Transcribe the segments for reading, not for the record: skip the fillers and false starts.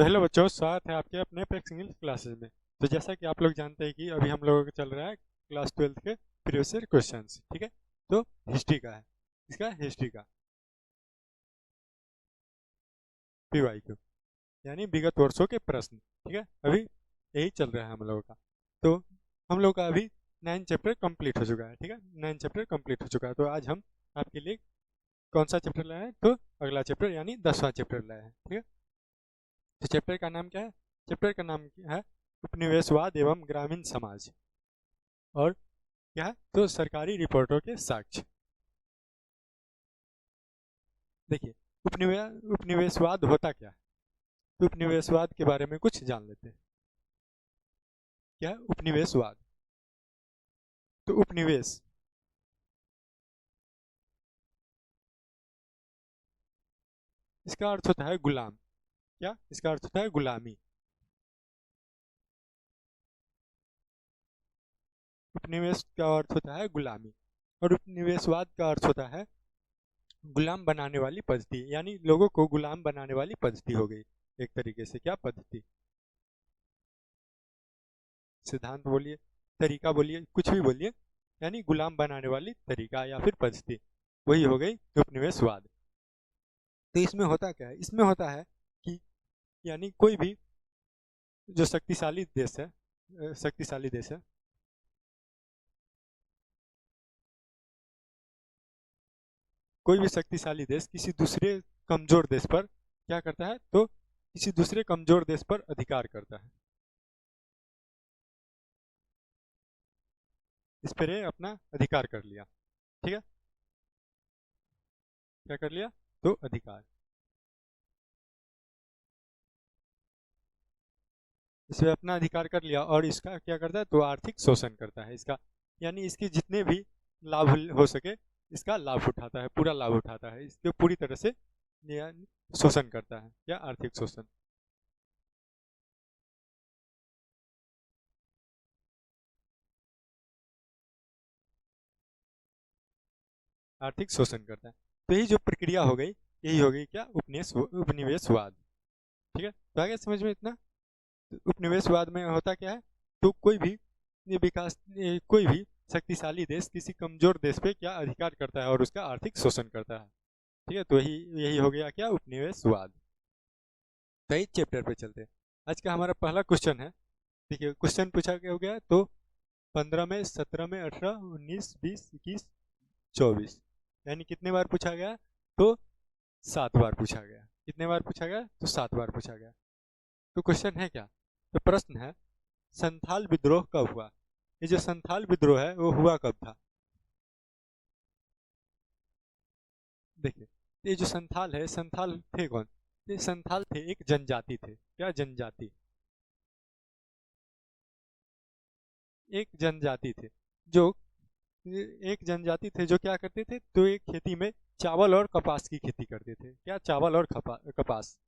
तो हेलो बच्चों, स्वागत है आपके अपने पेक्स इंग्लिश क्लासेस में। तो जैसा कि आप लोग जानते हैं कि अभी हम लोगों का चल रहा है क्लास 12 के प्रीवियस ईयर क्वेश्चंस, ठीक है। तो हिस्ट्री का है, इसका हिस्ट्री का पीवाईक्यू यानी विगत वर्षों के प्रश्न, ठीक है। अभी यही चल रहा है हम लोगों का। तो हम लोग का अभी 9 चैप्टर कंप्लीट हो चुका है, ठीक है। 9 चैप्टर कंप्लीट हो चुका है। तो आज हम आपके लिए कौन सा चैप्टर लाए हैं? तो अगला चैप्टर यानी 10वां चैप्टर लाए हैं, ठीक है। तो चैप्टर का नाम क्या है? चैप्टर का नाम है उपनिवेशवाद एवं ग्रामीण समाज। और क्या है? तो सरकारी रिपोर्टों के साक्ष्य। देखिए, उपनिवेशवाद होता क्या है? तो उपनिवेशवाद के बारे में कुछ जान लेते हैं। क्या है उपनिवेशवाद? तो उपनिवेश, इसका अर्थ होता है गुलाम। क्या इसका अर्थ होता है? गुलामी। उपनिवेश का अर्थ होता है गुलामी, और उपनिवेशवाद का अर्थ होता है गुलाम बनाने वाली पद्धति, यानी लोगों को गुलाम बनाने वाली पद्धति हो गई एक तरीके से। क्या पद्धति? सिद्धांत बोलिए, तरीका बोलिए, कुछ भी बोलिए, यानी गुलाम बनाने वाली तरीका या फिर पद्धति, वही हो गई उपनिवेशवाद। तो इसमें होता क्या है? इसमें होता है कि यानी कोई भी जो शक्तिशाली देश है, शक्तिशाली देश है, कोई भी शक्तिशाली देश किसी दूसरे कमजोर देश पर क्या करता है? तो किसी दूसरे कमजोर देश पर अधिकार करता है, इस पर ये अपना अधिकार कर लिया, ठीक है। क्या कर लिया? तो अधिकार, इस पे अपना अधिकार कर लिया, और इसका क्या करता है? तो आर्थिक शोषण करता है इसका, यानी इसके जितने भी लाभ हो सके इसका लाभ उठाता है, पूरा लाभ उठाता है, इसके पूरी तरह से यानी शोषण करता है। क्या? आर्थिक शोषण। आर्थिक शोषण करता है। तो यही जो प्रक्रिया हो गई, यही हो गई क्या? उपनिवेशवाद, ठीक है। तो आगे समझ में इतना। तो उपनिवेशवाद में होता क्या है? तो कोई भी कोई भी शक्तिशाली देश किसी कमजोर देश पे क्या अधिकार करता है और उसका आर्थिक शोषण करता है, ठीक है। तो यही यही हो गया क्या? उपनिवेशवाद। तो इस चैप्टर पे चलते हैं। आज का हमारा पहला क्वेश्चन है। देखिए, क्वेश्चन पूछा क्या हो गया? तो 15 में, 17 में, 18, 19, 20, 21, 24, यानी कितने बार पूछा गया? तो 7 बार पूछा गया। कितने बार पूछा गया? तो 7 बार पूछा गया। तो क्वेश्चन है क्या? तो प्रश्न है, संथाल विद्रोह कब हुआ? ये जो संथाल विद्रोह है वो हुआ कब था? देखिए, ये जो संथाल है, संथाल थे कौन? ये संथाल थे, एक जनजाति थे। क्या जनजाति? एक जनजाति थे जो एक जनजाति थे जो क्या करते थे? तो एक खेती में चावल और कपास की खेती करते थे। क्या? चावल और कपास।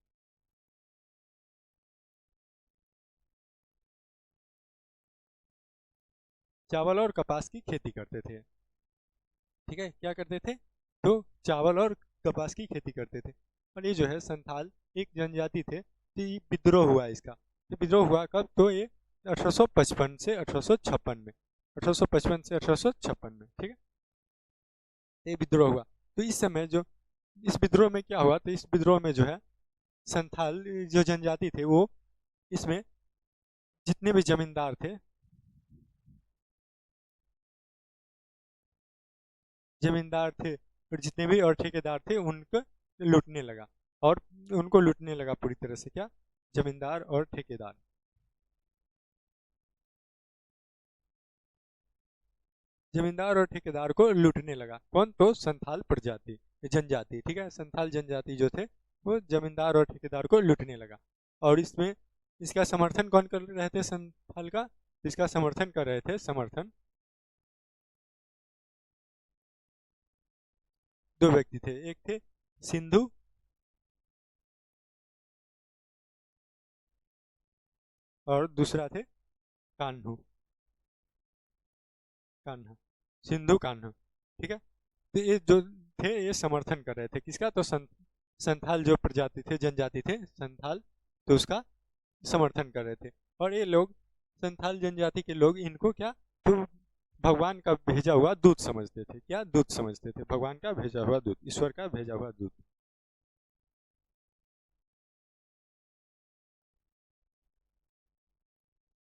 चावल और कपास की खेती करते थे, ठीक है। क्या करते थे? तो चावल और कपास की खेती करते थे। और ये जो है संथाल एक जनजाति थे, तो ये विद्रोह हुआ इसका। ये विद्रोह हुआ कब? तो ये 1855 से 1856 में, 1855 से 1856 में, ठीक है। ये विद्रोह हुआ। तो इस समय जो इस विद्रोह में क्या हुआ? तो इस विद्रोह में जो है संथाल जो जनजाति थे वो, इसमें जितने भी जमींदार थे, जमींदार थे और जितने भी और ठेकेदार थे उनको लूटने लगा, और उनको लूटने लगा पूरी तरह से। क्या? जमींदार और ठेकेदार, जमींदार और ठेकेदार को लूटने लगा। कौन? तो संथाल प्रजाति, जनजाति, ठीक है। संथाल जनजाति जो थे वो जमींदार और ठेकेदार को लूटने लगा। और इसमें इसका समर्थन कौन कर रहे थे? संथाल का इसका समर्थन कर रहे थे, समर्थन दो व्यक्ति थे। एक थे सिंधु, और दूसरा थे कान्हू, कान्हा, सिंधु कान्हा, ठीक है। तो ये जो थे ये समर्थन कर रहे थे किसका? तो संथाल जो प्रजाति थे, जनजाति थे संथाल, तो उसका समर्थन कर रहे थे। और ये लोग संथाल जनजाति के लोग इनको क्या, तो भगवान का भेजा हुआ दूत समझते थे। क्या दूत समझते थे? भगवान का भेजा हुआ दूत, ईश्वर का भेजा हुआ दूत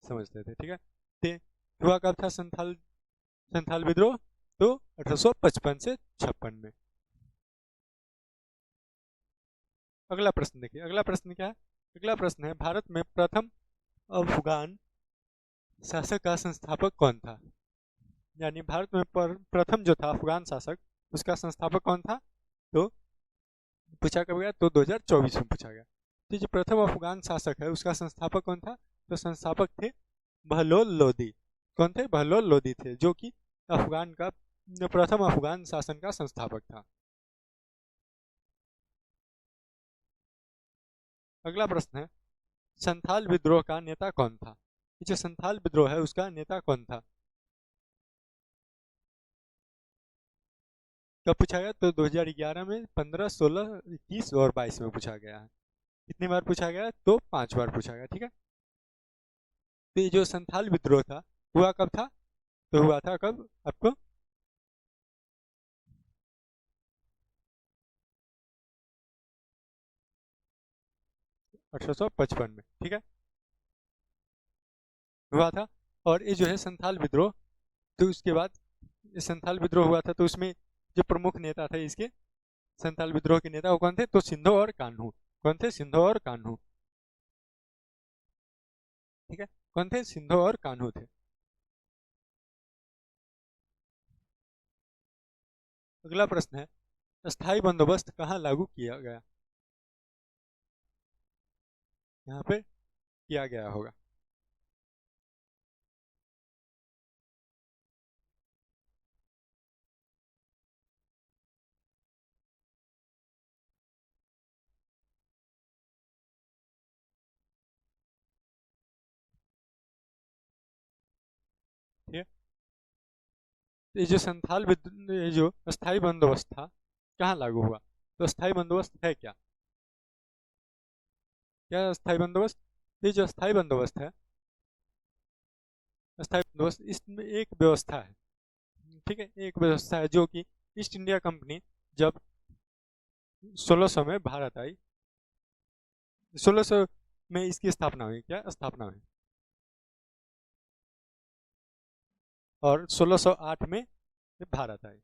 समझते थे। ठीक है, ते हुआ कब था संथाल संथाल विद्रोह? तो 1855 से 56 में। अगला प्रश्न देखिए, अगला प्रश्न क्या है? अगला प्रश्न है, भारत में प्रथम अफगान शासक का संस्थापक कौन था? यानी भारत में प्रथम जो था अफगान शासक, उसका संस्थापक कौन था? तो पूछा कब गया? तो 2024 में पूछा गया। तो जो प्रथम अफगान शासक है उसका संस्थापक कौन था? तो संस्थापक थे बहलोल लोदी। कौन थे? बहलोल लोदी थे, जो कि अफगान का प्रथम अफगान शासन का संस्थापक था। अगला प्रश्न है, संथाल विद्रोह का नेता कौन था? ये जो संथाल विद्रोह है उसका नेता कौन था? कब पूछा गया? तो 2011 में, 15, 16, 21 और 22 में पूछा गया है। कितनी बार पूछा गया? तो 5 बार पूछा गया। ठीक है, तो ये जो संथाल विद्रोह था हुआ कब था? तो हुआ था कब आपको? 1855 में। ठीक है, हुआ था। और ये जो है संथाल विद्रोह, तो उसके बाद ये संथाल विद्रोह हुआ था, तो उसमें जो प्रमुख नेता थे इसके, संथाल विद्रोह के नेता वो कौन थे? तो सिंधो और कान्हू। कौन थे? सिंधो और कान्हू। ठीक है, कौन थे? सिंधो और कान्हू थे। अगला प्रश्न है, स्थायी बंदोबस्त कहाँ लागू किया गया? यहाँ पे किया गया होगा। ठीक है, ये जो ये जो स्थायी बंदोबस्त था कहाँ लागू हुआ? तो स्थायी बंदोबस्त है क्या? क्या है स्थायी बंदोबस्त? ये जो स्थायी बंदोबस्त है, स्थायी बंदोबस्त इसमें एक व्यवस्था है। ठीक है, एक व्यवस्था है जो कि ईस्ट इंडिया कंपनी जब 1600 में भारत आई, 1600 में इसकी स्थापना हुई। क्या स्थापना हुई? और 1608 में ये भारत आई।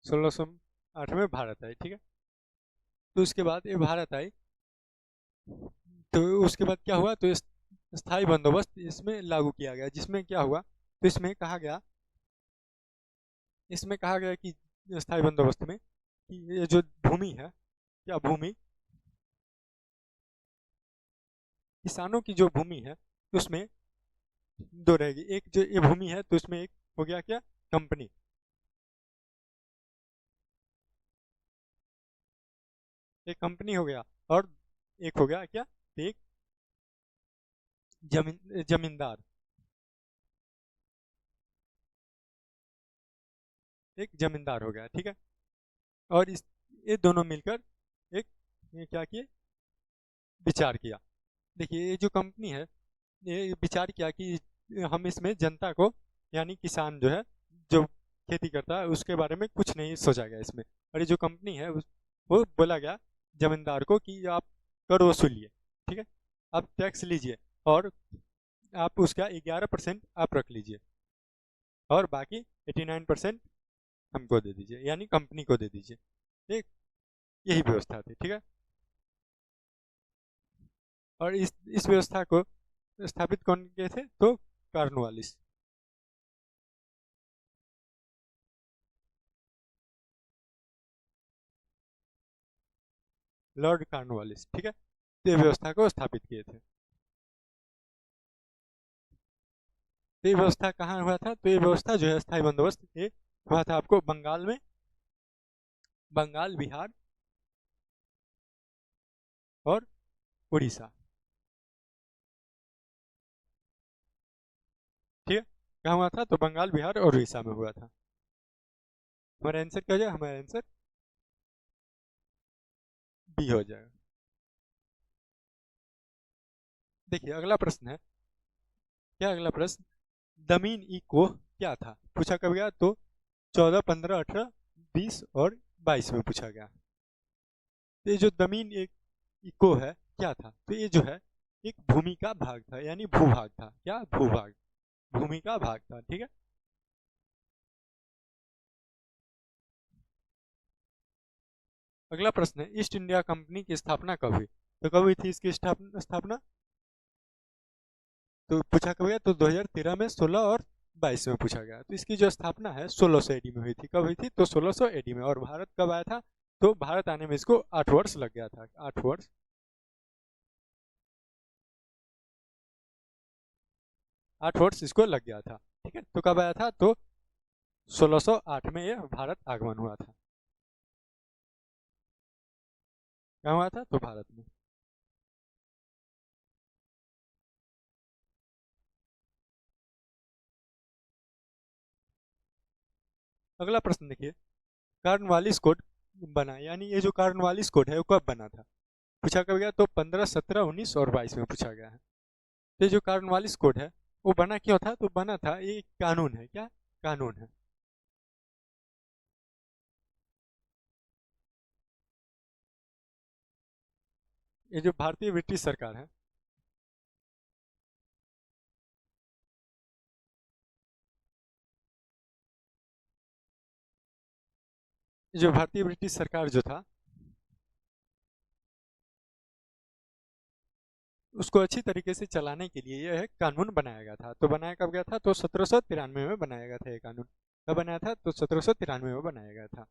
1608 में भारत आई। ठीक है, तो उसके बाद ये भारत आई, तो उसके बाद क्या हुआ? तो स्थायी बंदोबस्त इसमें लागू किया गया, जिसमें क्या हुआ? तो इसमें कहा गया कि स्थायी बंदोबस्त में कि ये जो भूमि है, क्या भूमि, किसानों की जो भूमि है उसमें दो रहेगी। एक जो ये भूमि है तो उसमें एक हो गया क्या? कंपनी। एक कंपनी हो गया, और एक हो गया क्या? एक जमींदार। एक जमींदार हो गया। ठीक है, और इस ये दोनों मिलकर एक, ये क्या किए? विचार किया। देखिए ये जो कंपनी है, ये विचार किया कि हम इसमें जनता को, यानी किसान जो है, जो खेती करता है, उसके बारे में कुछ नहीं सोचा गया इसमें। और ये जो कंपनी है वो बोला गया जमींदार को कि आप कर वसूलिए। ठीक है, आप टैक्स लीजिए, और आप उसका 11% आप रख लीजिए, और बाकी 89% हमको दे दीजिए, यानी कंपनी को दे दीजिए। ठीक, यही व्यवस्था थी। ठीक है, और इस व्यवस्था को स्थापित कौन किए थे? तो कॉर्नवालिस। Lord Cornwallis. ठीक है, तो ये व्यवस्था को स्थापित किए थे। तो ये व्यवस्था कहाँ हुआ था? तो ये व्यवस्था जो है स्थायी बंदोबस्त, ये हुआ था आपको बंगाल में, बंगाल, बिहार और उड़ीसा। ठीक है, कहाँ हुआ था? तो बंगाल, बिहार और उड़ीसा में हुआ था। हमारा आंसर क्या हो जाएगा, हमारा आंसर बी हो जाएगा। देखिए अगला प्रश्न है, क्या अगला प्रश्न, दमीन इको क्या था, पूछा कब गया, तो 14, 15, 18, 20 और 22 में पूछा गया। तो ये जो दमीन एक इको है क्या था, तो ये जो है एक भूमि का भाग था, यानी भूभाग था, क्या भूभाग, भूमि का भाग था, ठीक है। अगला प्रश्न है, ईस्ट इंडिया कंपनी की स्थापना कब हुई, तो कब हुई थी इसकी स्थापना, तो पूछा कब गया, तो 2013 में, 16 और 22 में पूछा गया। तो इसकी जो स्थापना है 1600 एडी में हुई थी, कब हुई थी, तो 1600 एडी में। और भारत कब आया था, तो भारत आने में इसको 8 वर्ष लग गया था, 8 वर्ष, 8 वर्ष इसको लग गया था, ठीक है। तो कब आया था, तो 1608 में ये भारत आगमन हुआ था। क्या हुआ था, तो भारत में। अगला प्रश्न देखिए, कार्नवालिस कोड बना, यानी ये जो कार्नवालिस कोड है वो कब बना था, पूछा कब गया, तो 15, 17, 19 और 22 में पूछा गया है। तो ये जो कार्नवालिस कोड है वो बना क्यों था, तो बना था, ये एक कानून है, क्या कानून है। ये जो भारतीय ब्रिटिश सरकार है, जो भारतीय ब्रिटिश सरकार जो था उसको अच्छी तरीके से चलाने के लिए यह कानून बनाया गया था। तो बनाया कब गया था, तो 1793 में बनाया गया था ये कानून। कब बनाया था, तो 1793 में बनाया गया था।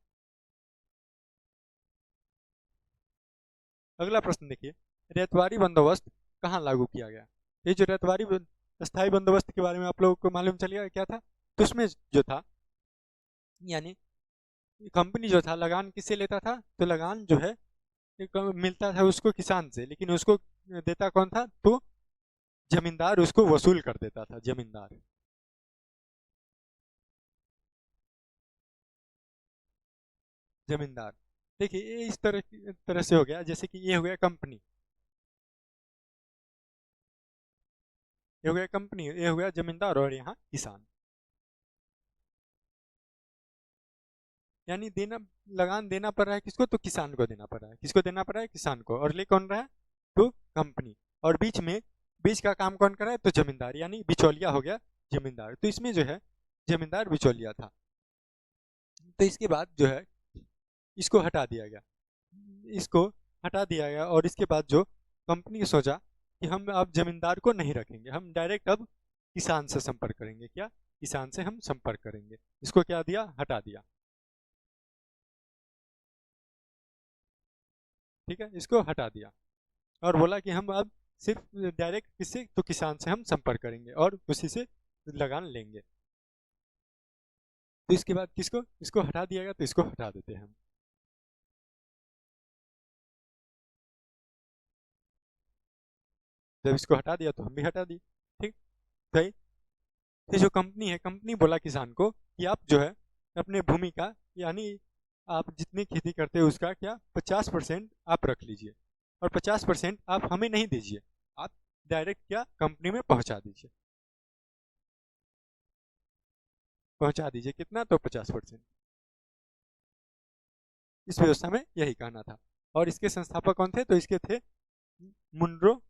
अगला प्रश्न देखिए, रैयतवाड़ी बंदोबस्त कहाँ लागू किया गया। ये जो स्थायी बंदोबस्त के बारे में आप लोगों को मालूम चल गया क्या था, तो उसमें जो था, यानी कंपनी जो था लगान किससे लेता था, तो लगान जो है एक मिलता था उसको किसान से, लेकिन उसको देता कौन था, तो जमींदार उसको वसूल कर देता था, जमींदार। जमींदार, देखिए ये इस तरह से हो गया, जैसे कि ये हो गया कंपनी, ये हो गया कंपनी, ये हो गया जमींदार, और यहाँ किसान। यानी देना, लगान देना पड़ रहा है किसको, तो किसान को देना पड़ रहा है, किसको देना पड़ रहा है, किसान को, और ले कौन रहा है, तो कंपनी। और बीच का काम कौन कर रहा है, तो जमींदार, यानी बिचौलिया हो गया जमींदार। तो इसमें जो है जमींदार बिचौलिया था। तो इसके बाद जो है इसको हटा दिया गया, इसको हटा दिया गया, और इसके बाद जो कंपनी सोचा कि हम अब जमींदार को नहीं रखेंगे, हम डायरेक्ट अब किसान से संपर्क करेंगे, क्या किसान से हम संपर्क करेंगे। इसको क्या दिया, हटा दिया, ठीक है, इसको हटा दिया, और बोला कि हम अब सिर्फ डायरेक्ट किससे, तो किसान से हम संपर्क करेंगे और उसी से लगान लेंगे। तो इसके बाद किसको, इसको हटा दिया गया, तो इसको हटा देते हैं हम। जब इसको हटा दिया तो हम भी हटा दिए, ठीक। तो ये जो कंपनी है, कंपनी बोला किसान को कि आप जो है अपने भूमि का, यानी आप जितनी खेती करते हो उसका क्या 50% आप रख लीजिए, और 50% आप हमें नहीं दीजिए, आप डायरेक्ट क्या कंपनी में पहुंचा दीजिए, कितना, तो 50%। इस व्यवस्था में यही कहना था। और इसके संस्थापक कौन थे, तो इसके थे मुनरो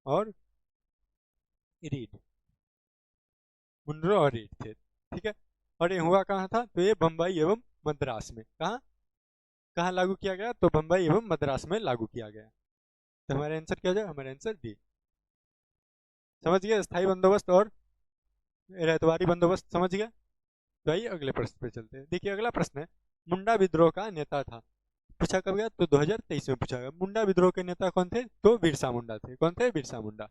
और रीड, मुनरो और रीड थे, ठीक है। और ये हुआ कहाँ था, तो ये बम्बई एवं मद्रास में, कहाँ कहाँ लागू किया गया, तो बम्बई एवं मद्रास में लागू किया गया। तो हमारा आंसर क्या हो जाएगा, हमारा आंसर डी। समझ गए, स्थायी बंदोबस्त और रैयतवाड़ी बंदोबस्त समझ गए। तो आइए अगले प्रश्न पे चलते हैं। देखिए अगला प्रश्न है, मुंडा विद्रोह का नेता था, पूछा कब गया, तो 2023 में पूछा गया। मुंडा विद्रोह के नेता कौन थे, तो बिरसा मुंडा थे, कौन थे, बिरसा मुंडा।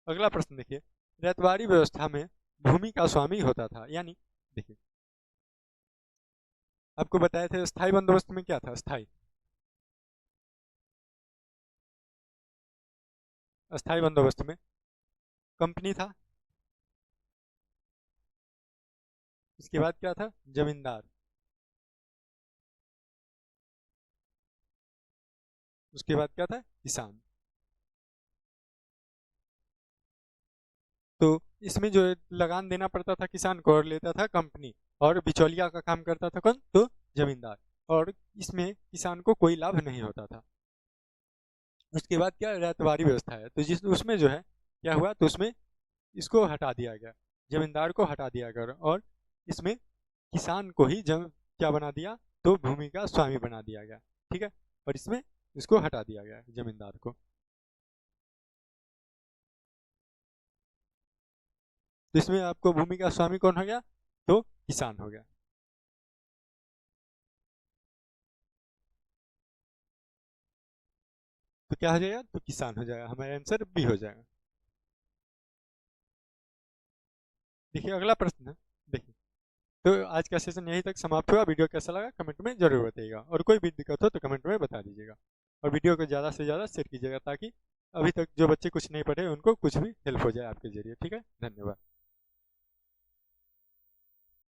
अगला प्रश्न देखिए, रैयतवाड़ी व्यवस्था में भूमि का स्वामी होता था, यानी देखिए आपको बताए थे स्थायी बंदोबस्त में क्या था, स्थायी अस्थाई बंदोबस्त में कंपनी था, उसके बाद क्या था, जमींदार, उसके बाद क्या था, किसान। तो इसमें जो है लगान देना पड़ता था किसान को और लेता था कंपनी, और बिचौलिया का काम करता था कौन, तो जमींदार। और इसमें किसान को कोई लाभ नहीं होता था। उसके बाद क्या, रैयतवाड़ी व्यवस्था है, तो जिस उसमें जो है क्या हुआ, तो उसमें इसको हटा दिया गया, जमींदार को हटा दिया गया, और इसमें किसान को ही क्या बना दिया, तो भूमि का स्वामी बना दिया गया। ठीक है, और इसमें इसको हटा दिया गया जमींदार को। तो इसमें आपको भूमि का स्वामी कौन हो गया, तो किसान हो गया। तो क्या हो जाएगा, तो किसान हो जाएगा, हमारा आंसर बी हो जाएगा। देखिए अगला प्रश्न है, देखिए। तो आज का सेशन यहीं तक समाप्त हुआ। वीडियो कैसा लगा कमेंट में जरूर बताइएगा, और कोई भी दिक्कत हो तो कमेंट में बता दीजिएगा। और वीडियो को ज़्यादा से ज़्यादा शेयर कीजिएगा, ताकि अभी तक जो बच्चे कुछ नहीं पढ़े उनको कुछ भी हेल्प हो जाए आपके जरिए। ठीक है, धन्यवाद।